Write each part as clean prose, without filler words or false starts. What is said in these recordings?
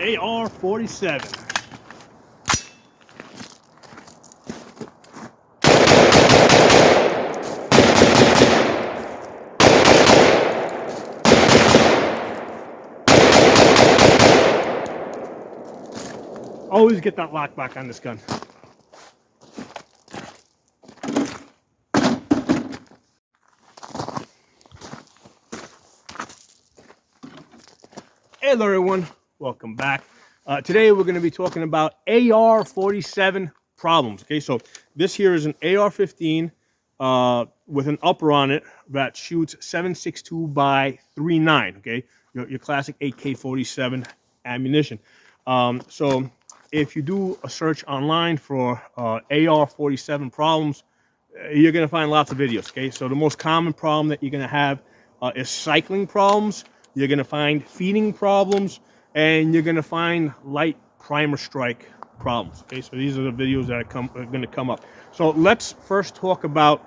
AR-47. Always get that lock back on this gun. Hello everyone, welcome back. Today we're going to be talking about AR-47 problems. Okay, so this here is an AR-15 with an upper on it that shoots 7.62 by 3.9. Okay, your classic AK-47 ammunition. So if you do a search online for AR-47 problems, you're going to find lots of videos. Okay, so the most common problem that you're going to have is cycling problems. You're going to find feeding problems, and you're going to find light primer strike problems. Okay, so these are the videos that are going to come up. So let's first talk about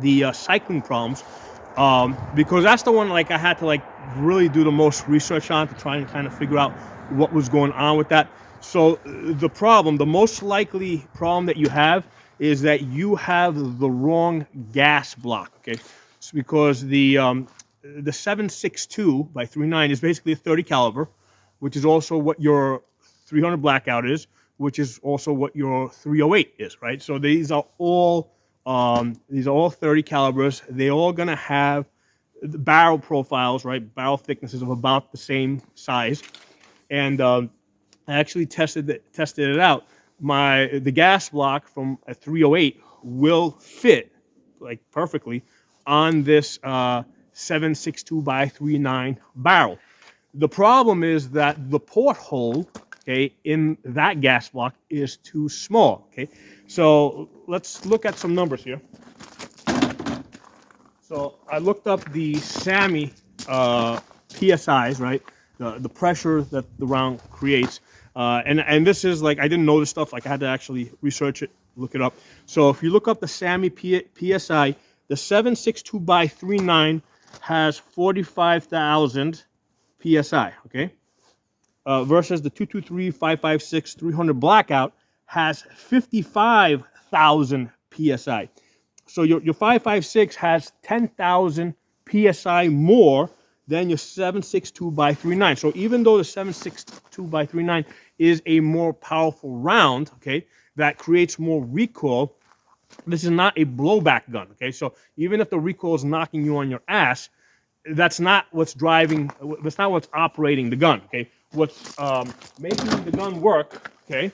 the cycling problems, because that's the one I had to really do the most research on to try and kind of figure out what was going on with that. So the most likely problem that you have is that you have the wrong gas block. Okay, it's because the 7.62 by 3.9 is basically a 30 caliber, which is also what your 300 blackout is, which is also what your 308 is, right? So these are all 30 calibers. They're all gonna have the barrel profiles, right? Barrel thicknesses of about the same size. And I actually tested it out. The gas block from a 308 will fit perfectly on this 7.62 by 3.9 barrel. The problem is that the porthole, okay, in that gas block is too small. Okay, so let's look at some numbers here. So I looked up the SAMI PSIs, right? The pressure that the round creates, and this is I didn't know this stuff. I had to actually research it, look it up. So if you look up the SAMI PSI, the 7.62 by 3.9 has 45,000 PSI, okay? Versus the 223, 556, 300 blackout has 55,000 PSI. So your 556 has 10,000 PSI more than your 7.62 by 3.9. So even though the 7.62 by 3.9 is a more powerful round, okay, that creates more recoil, this is not a blowback gun, okay? So even if the recoil is knocking you on your ass, that's not what's operating the gun, okay? What's making the gun work, okay?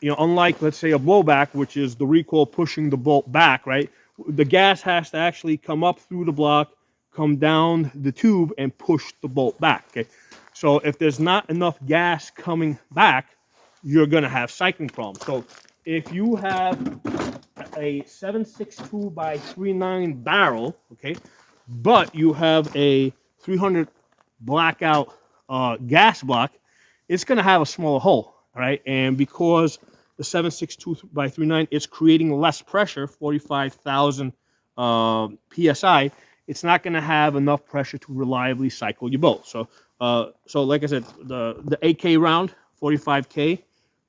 Unlike, let's say, a blowback, which is the recoil pushing the bolt back, right? The gas has to actually come up through the block, come down the tube, and push the bolt back, okay? So if there's not enough gas coming back, you're gonna have cycling problems. So if you have a 7.62 by 3.9 barrel, okay, but you have a 300 blackout gas block, it's going to have a smaller hole, all right? And because the 7.62 by 3.9 is creating less pressure, 45,000 PSI, it's not going to have enough pressure to reliably cycle your bolt. So, like I said, the AK round, 45K,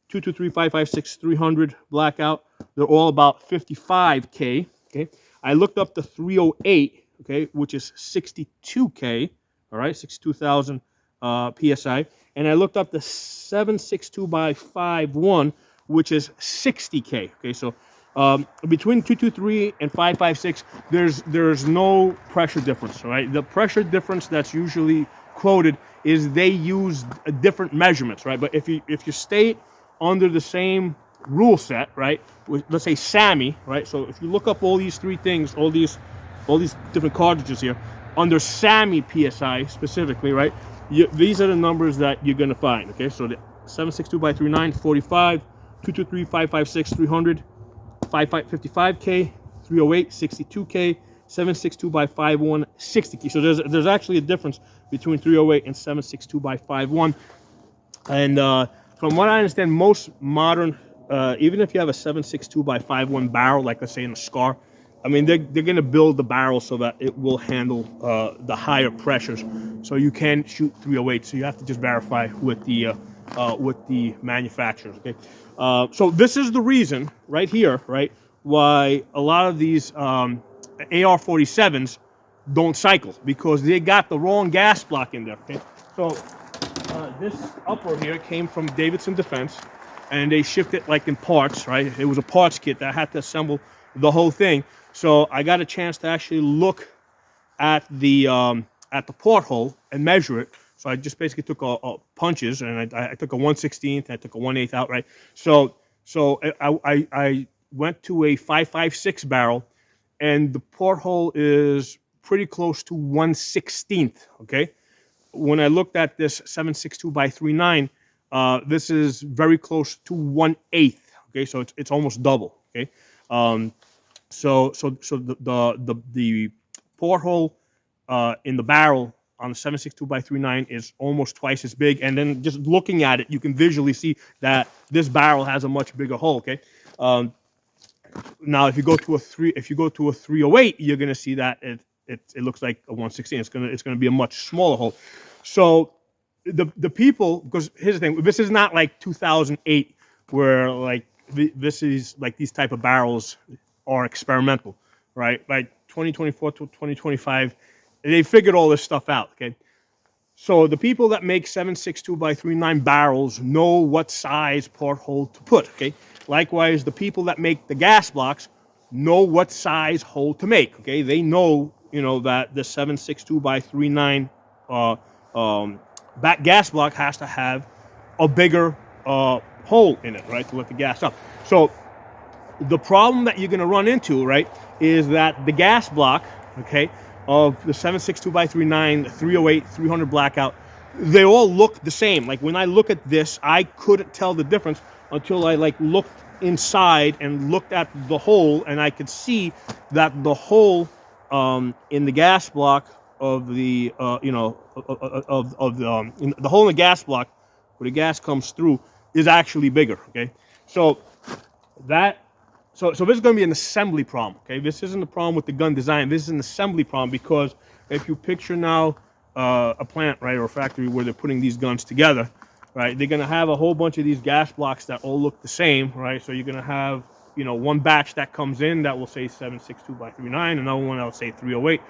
223, 556, 300 blackout, they're all about 55K, okay? I looked up the 308, okay, which is 62K, all right, 62,000 PSI, and I looked up the 7.62 by 5.1, which is 60K, okay? So between 223 and 556, there's no pressure difference, all right? The pressure difference that's usually quoted is they use different measurements, right? But if you stay under the same rule set, right? Let's say SAMI, right? So if you look up all these three things, all these different cartridges here, under SAMI PSI specifically, right? These are the numbers that you're gonna find, okay? So the 7.62 by 3.9, 45, 223, 556, 300, 55K, 308, 62K, 7.62 by 5.1, 60K. So there's actually a difference between 308 and 7.62 by 5.1, and from what I understand, most modern, even if you have a 7.62 by 5.1 barrel, like let's say in a SCAR, I mean, they're going to build the barrel so that it will handle the higher pressures. So you can shoot 308. So you have to just verify with the manufacturers. Okay. So this is the reason right here, right, why a lot of these AR-47s don't cycle, because they got the wrong gas block in there. Okay. So this upper here came from Davidson Defense, and they shipped it like in parts, right? It was a parts kit that I had to assemble the whole thing. So I got a chance to actually look at the porthole and measure it. So I just basically took punches, and I took a 1/16, I took a 1/8 out, right? So I went to a 5.56 barrel, and the porthole is pretty close to 1/16, okay? When I looked at this 7.62 by 3.9, this is very close to 1/8. Okay, so it's almost double. Okay, so the porthole in the barrel on the 7.62 by 3.9 is almost twice as big, and then just looking at it, you can visually see that this barrel has a much bigger hole. Okay. Now, if you go to a 308, you're gonna see that it looks like a 1/16. It's gonna be a much smaller hole. So the people, because here's the thing, this is not like 2008 where like this is like these type of barrels are experimental, right? Like 2024 to 2025, they figured all this stuff out. Okay. So the people that make 7.62 by 3.9 barrels know what size porthole to put. Okay. Likewise, the people that make the gas blocks know what size hole to make. Okay. They know, that the 7.62 by 3.9 back gas block has to have a bigger hole in it, right, to let the gas up. So the problem that you're going to run into, right, is that the gas block, okay, of the 7.62 by 3.9, 308, 300 blackout, they all look the same. Like when I look at this, I couldn't tell the difference until I like looked inside and looked at the hole, and I could see that the hole in the gas block of the the hole in the gas block where the gas comes through is actually bigger. Okay, so this is going to be an assembly problem. Okay, this isn't a problem with the gun design. This is an assembly problem, because if you picture now a plant, right, or a factory where they're putting these guns together, right, they're going to have a whole bunch of these gas blocks that all look the same, right? So you're going to have one batch that comes in that will say 7.62 by 3.9, another one that will say 308.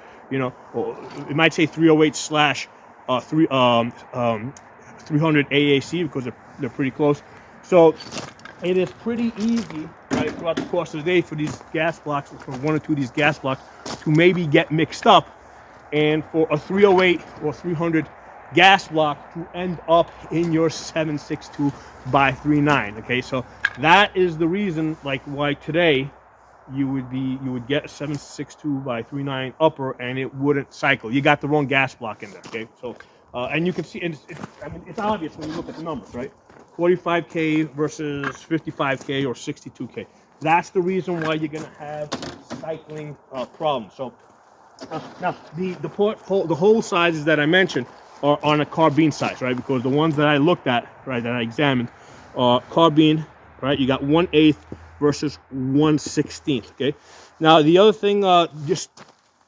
Or it might say 308 slash 300 AAC, because they're pretty close. So it is pretty easy, right, throughout the course of the day for these gas blocks, for one or two of these gas blocks, to maybe get mixed up, and for a 308 or 300 gas block to end up in your 7.62 by 3.9. Okay, so that is the reason, like, why today you would get a 7.62 by 3.9 upper and it wouldn't cycle. You got the wrong gas block in there. Okay, so and you can see, and it's obvious when you look at the numbers, right? 45K versus 55K or 62K. That's the reason why you're gonna have cycling problems. So now the hole sizes that I mentioned are on a carbine size, right? Because the ones that I looked at, right, that I examined, carbine, right? You got 1/8 versus 1/16. Okay. Now the other thing, just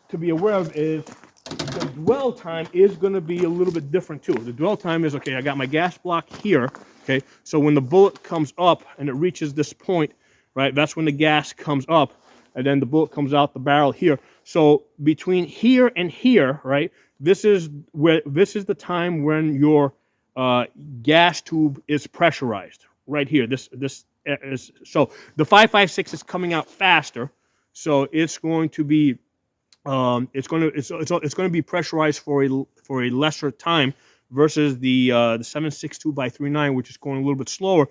to be aware of, is the dwell time is going to be a little bit different too. The dwell time is, okay, I got my gas block here. Okay. So when the bullet comes up and it reaches this point, right, that's when the gas comes up, and then the bullet comes out the barrel here. So between here and here, right, this is the time when your gas tube is pressurized. Right here, this is, so the 5.56 is coming out faster, so it's going to be it's going to be pressurized for a lesser time, versus the 7.62 by 3.9, which is going a little bit slower.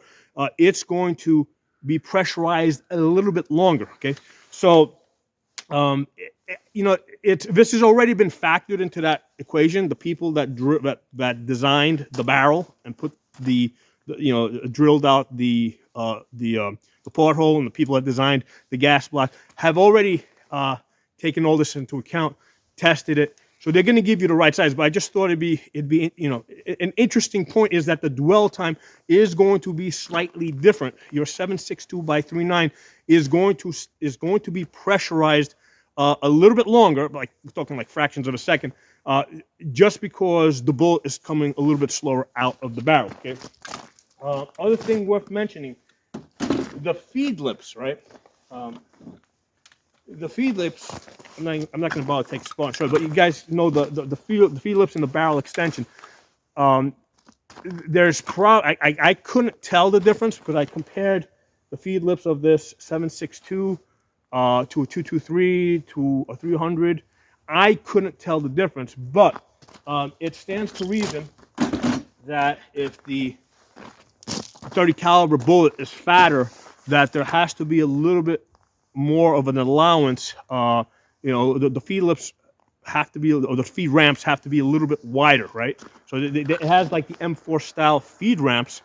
It's going to be pressurized a little bit longer. Okay, so this has already been factored into that equation. The people that designed the barrel and put drilled out the porthole, and the people that designed the gas block have already taken all this into account, tested it. So they're going to give you the right size. But I just thought it'd be an interesting point is that the dwell time is going to be slightly different. Your 7.62 by 3.9 is going to be pressurized a little bit longer, like we're talking like fractions of a second, just because the bullet is coming a little bit slower out of the barrel. Okay. Other thing worth mentioning, the feed lips, right? Um, the feed lips. I'm not going to bother to take a spot and show, but you guys know the feed lips and the barrel extension. There's I couldn't tell the difference because I compared the feed lips of this 7.62 to a 223 to a 300. I couldn't tell the difference, but it stands to reason that if the 30 caliber bullet is fatter, that there has to be a little bit more of an allowance. The feed lips have to be, or the feed ramps have to be a little bit wider, right? So it has like the M4 style feed ramps.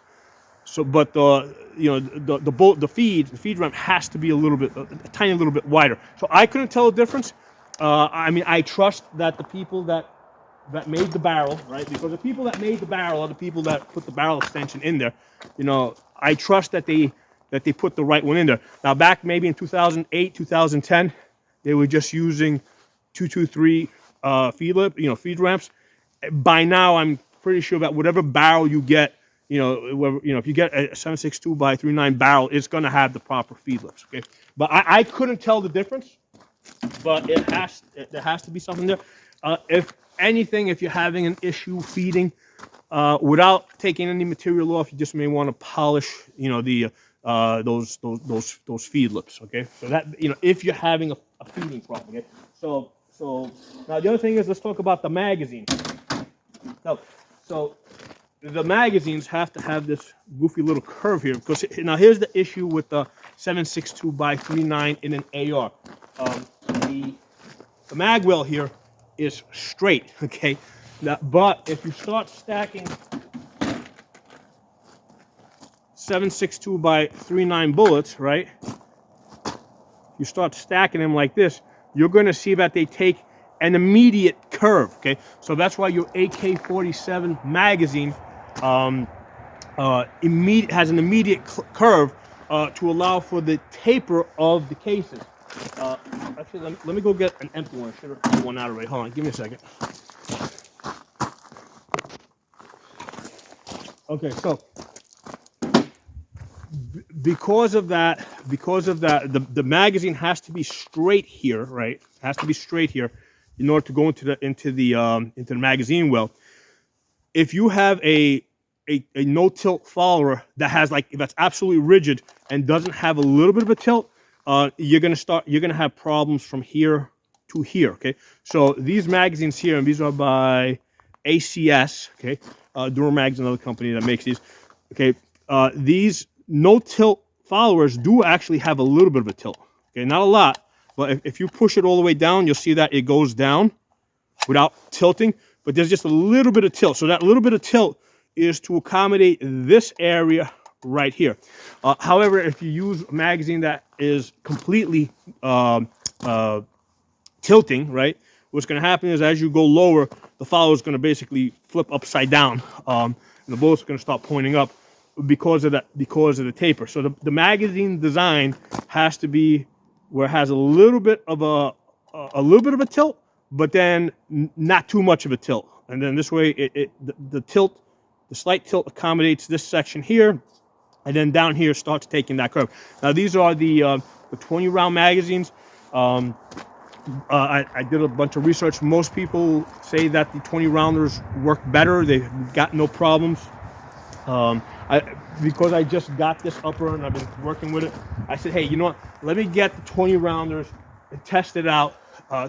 So, but the feed ramp has to be a little bit, a tiny little bit wider. So I couldn't tell the difference. I mean, I trust that the people that made the barrel, right? Because the people that made the barrel are the people that put the barrel extension in there. I trust that they put the right one in there. Now, back maybe in 2008, 2010, they were just using 223 feed ramps. By now, I'm pretty sure that whatever barrel you get, if you get a 7.62 by 3.9 barrel, it's going to have the proper feed lips. Okay, but I couldn't tell the difference. But there has to be something there. If anything, if you're having an issue feeding without taking any material off, you just may want to polish, those feed lips. Okay, so that if you're having a feeding problem. Okay, so now the other thing is, let's talk about the magazine. So the magazines have to have this goofy little curve here, because now here's the issue with the 7.62 by 3.9 in an AR. The mag well here is straight, okay? Now, but if you start stacking 7.62 by 3.9 bullets, right? You start stacking them like this, you're going to see that they take an immediate curve, okay? So that's why your AK-47 magazine has an immediate curve to allow for the taper of the cases. Actually, let me go get an empty one. I should have pulled one out already. Hold on, give me a second. Okay, so because of that, the magazine has to be straight here, right? It has to be straight here in order to go into the magazine well. If you have a no tilt follower that's absolutely rigid and doesn't have a little bit of a tilt, you're gonna have problems from here to here. Okay, so these magazines here, and these are by ACS. Okay, Duramax is another company that makes these. Okay, these no tilt followers do actually have a little bit of a tilt. Okay, not a lot, but if you push it all the way down, you'll see that it goes down without tilting. But there's just a little bit of tilt. So that little bit of tilt is to accommodate this area right here. However, if you use a magazine that is completely tilting, right, what's going to happen is as you go lower, the follower is going to basically flip upside down, and the bullet's going to start pointing up because of the taper. So the magazine design has to be where it has a little bit of a tilt, but then not too much of a tilt. And then this way, the slight tilt accommodates this section here, and then down here starts taking that curve. Now these are the 20 round magazines. I did a bunch of research. Most people say that the 20 rounders work better. They've got no problems. Because I just got this upper and I've been working with it, I said, hey, you know what? Let me get the 20 rounders and test it out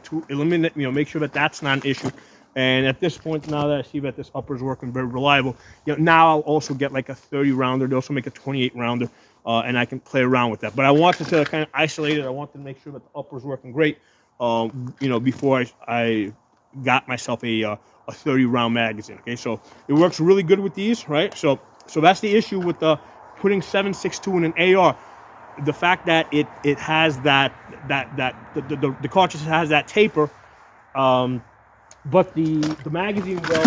to eliminate, make sure that that's not an issue. And at this point, now that I see that this upper is working very reliable, now I'll also get like a 30 rounder. They also make a 28 rounder, and I can play around with that. But I wanted to kind of isolate it. I wanted to make sure that the upper is working great, before I got myself a 30 round magazine. Okay, so it works really good with these, right? So that's the issue with putting 7.62 in an AR. The fact that it has the cartridge has that taper, but the magazine well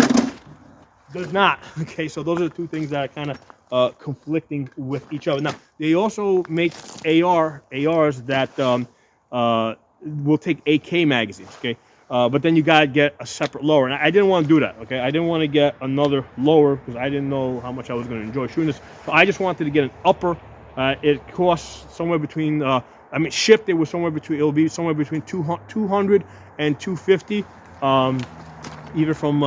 does not. Okay, so those are the two things that are kind of conflicting with each other. Now they also make ARs that will take AK magazines, okay? But then you gotta get a separate lower, and I didn't want to do that, okay? I didn't want to get another lower because I didn't know how much I was going to enjoy shooting this. So I just wanted to get an upper. It costs somewhere between, I mean, shipped it was somewhere between, it'll be somewhere between 200 and 250, either from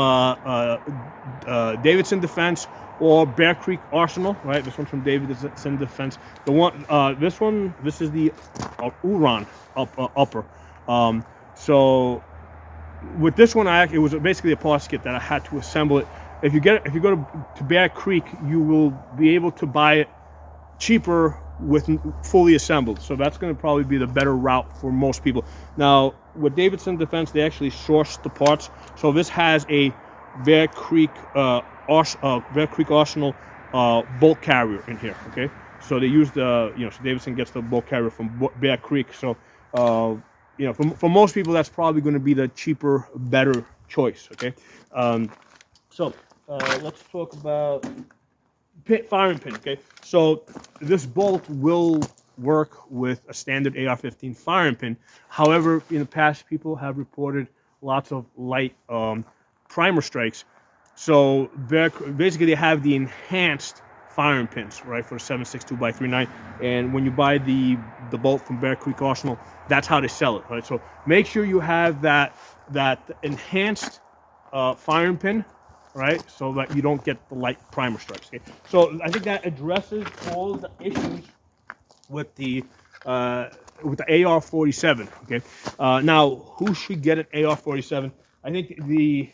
Davidson Defense or Bear Creek Arsenal, right? This one's from Davidson Defense. The one, this is the Uran upper. So with this one, it was basically a parts kit that I had to assemble it. If you go to Bear Creek, you will be able to buy it cheaper with fully assembled. So that's going to probably be the better route for most people. Now with Davidson Defense, they actually source the parts. So this has a Bear Creek Arsenal bolt carrier in here. Okay, so they use the so Davidson gets the bolt carrier from Bear Creek. So for most people, that's probably going to be the cheaper, better choice. Okay, so let's talk about firing pin. Okay, so this bolt will work with a standard AR-15 firing pin. However, in the past, people have reported lots of light primer strikes. So basically, they have the enhanced firing pins, right, for the 7.62x3.9. And when you buy the bolt from Bear Creek Arsenal, that's how they sell it, right? So make sure you have that enhanced firing pin, right, so that you don't get the light primer strikes. Okay? So I think that addresses all the issues with the AR-47. Okay, now who should get an AR-47? I think the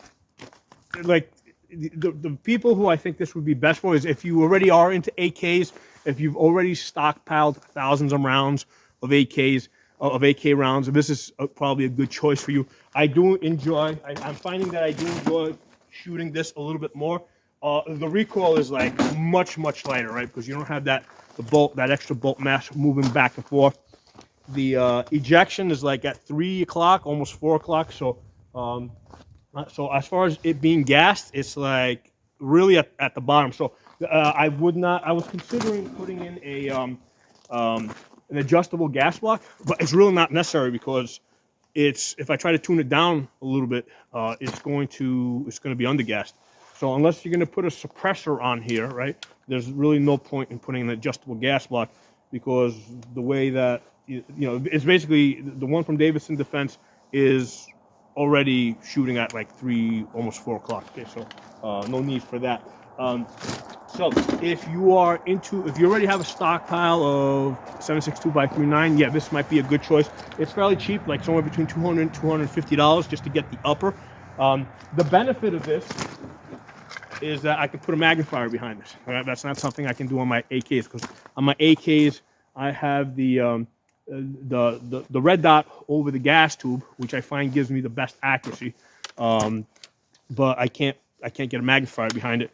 people who I think this would be best for is if you already are into AKs, if you've already stockpiled thousands of rounds of AKs, of AK rounds. This is probably a good choice for you. I do enjoy. I'm finding that I do enjoy shooting this a little bit more. The recoil is like much lighter, right? Because you don't have that extra bolt mass moving back and forth. The ejection is like at 3 o'clock, almost 4 o'clock. So as far as it being gassed, it's like really at the bottom. So I was considering putting in an adjustable gas block, but it's really not necessary because if I try to tune it down a little bit, it's going to be undergassed. So unless you're going to put a suppressor on here, right, there's really no point in putting an adjustable gas block, because the way that it's basically the one from Davidson Defense is already shooting at like 3, almost 4 o'clock. Okay, so no need for that. So if you already have a stockpile of 7.62x3.9, yeah, this might be a good choice. It's fairly cheap, like somewhere between $200 and $250 just to get the upper. The benefit of this is that I can put a magnifier behind this. Right? That's not something I can do on my AKs, because on my AKs I have the red dot over the gas tube, which I find gives me the best accuracy. But I can't get a magnifier behind it.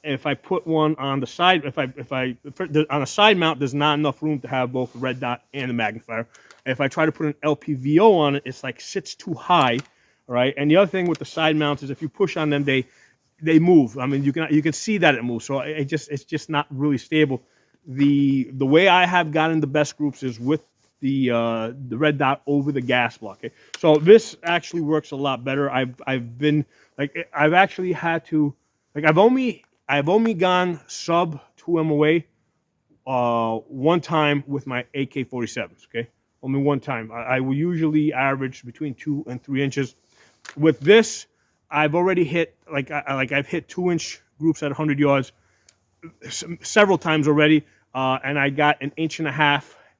If I put one on the side, on a side mount, there's not enough room to have both the red dot and the magnifier. If I try to put an LPVO on it, it's like sits too high, right? And the other thing with the side mounts is if you push on them, they move. I mean, you can see that it moves. So it's just not really stable. The way I have gotten the best groups is with the red dot over the gas block. Okay? So this actually works a lot better. I've actually had to, like, I've only gone sub 2 MOA one time with my AK-47s. Okay, only one time. I will usually average between 2 and 3 inches. With this, I've already hit I've hit 2-inch groups at 100 yards several times already, and I got 1.5 inches,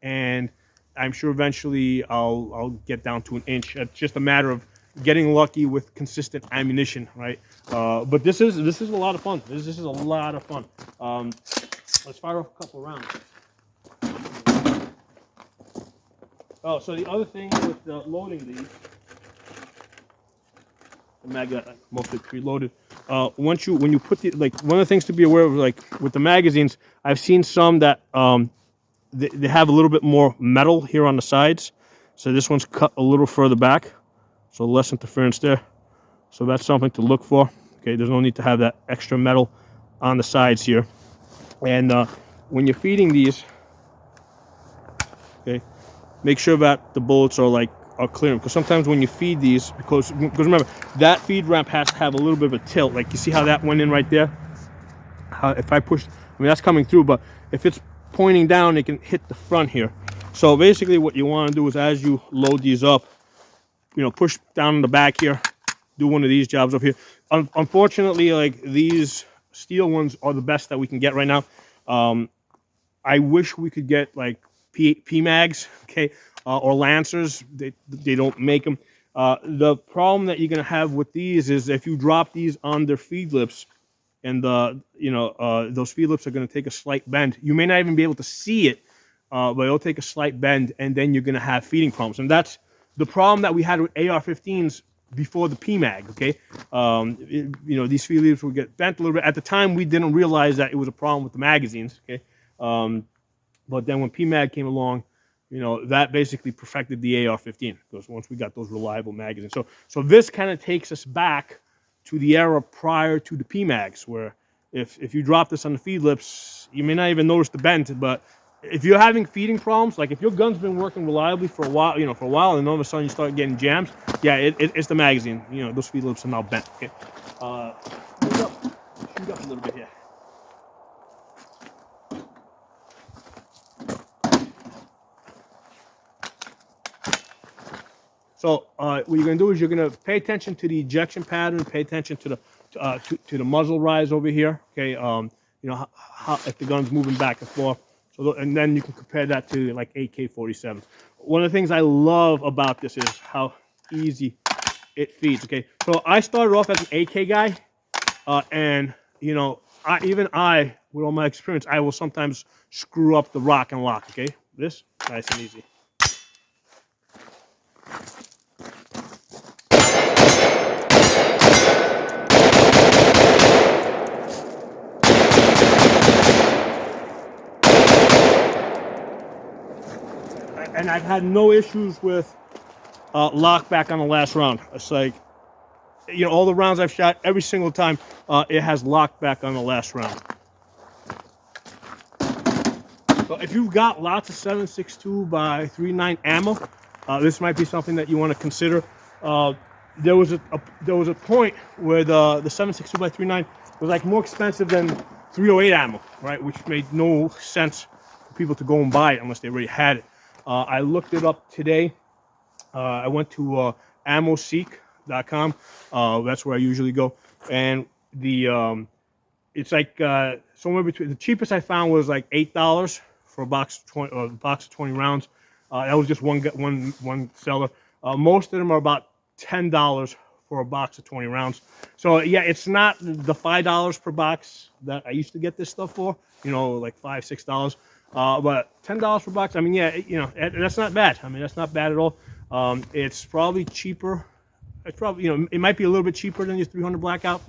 and I'm sure eventually I'll get down to 1 inch. It's just a matter of getting lucky with consistent ammunition, right? But this is a lot of fun. This is a lot of fun. Let's fire off a couple of rounds. Oh, so the other thing with loading these, the mag got mostly preloaded. When you put one of the things to be aware of, like with the magazines, I've seen some that they have a little bit more metal here on the sides. So this one's cut a little further back, so less interference there. So that's something to look for. Okay, there's no need to have that extra metal on the sides here. And when you're feeding these, okay, make sure that the bullets are like clear them, because sometimes when you feed these, because remember that feed ramp has to have a little bit of a tilt. Like you see how that went in right there. If I push, I mean that's coming through, but if it's pointing down, it can hit the front here. So basically, what you want to do is as you load these up, push down in the back here, do one of these jobs up here. Unfortunately, like these steel ones are the best that we can get right now. I wish we could get like PMags, okay, or Lancers. They don't make them. The problem that you're gonna have with these is if you drop these on their feed lips, and those feed lips are gonna take a slight bend. You may not even be able to see it, but it'll take a slight bend, and then you're gonna have feeding problems. And that's the problem that we had with AR-15s before the PMag. Okay, these feed lips would get bent a little bit. At the time, we didn't realize that it was a problem with the magazines. Okay. But then when PMag came along, that basically perfected the AR-15, because once we got those reliable magazines. So this kind of takes us back to the era prior to the PMags, where if you drop this on the feed lips, you may not even notice the bend. But if you're having feeding problems, like if your gun's been working reliably for a while, and all of a sudden you start getting jams, yeah, it's the magazine. Those feed lips are now bent. Okay, shoot up a little bit here. So what you're going to do is you're going to pay attention to the ejection pattern, pay attention to the muzzle rise over here. Okay, how if the gun's moving back and forth. So and then you can compare that to like AK-47. One of the things I love about this is how easy it feeds. Okay, so I started off as an AK guy, and with all my experience, I will sometimes screw up the rock and lock. Okay, this nice and easy. And I've had no issues with lock back on the last round. It's like, all the rounds I've shot, every single time, it has locked back on the last round. So if you've got lots of 7.62 by 3.9 ammo, this might be something that you want to consider. There was a point where the 7.62 by 3.9 was like more expensive than 308 ammo, right? Which made no sense for people to go and buy it unless they already had it. I looked it up today. I went to ammoseek.com. That's where I usually go, and it's like somewhere between, the cheapest I found was like $8 for a box of 20 rounds. That was just one seller. Most of them are about $10 for a box of 20 rounds. So yeah, it's not the $5 per box that I used to get this stuff for. Like $5-6. But $10 per box, I mean, yeah, that's not bad. I mean, that's not bad at all. It's probably cheaper. It's probably, it might be a little bit cheaper than your 300 Blackout.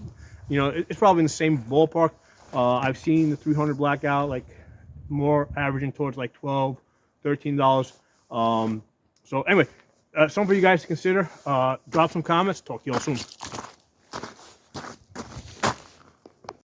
It's probably in the same ballpark. I've seen the 300 Blackout like more averaging towards like $12, $13. So anyway, something for you guys to consider. Drop some comments. Talk to y'all soon.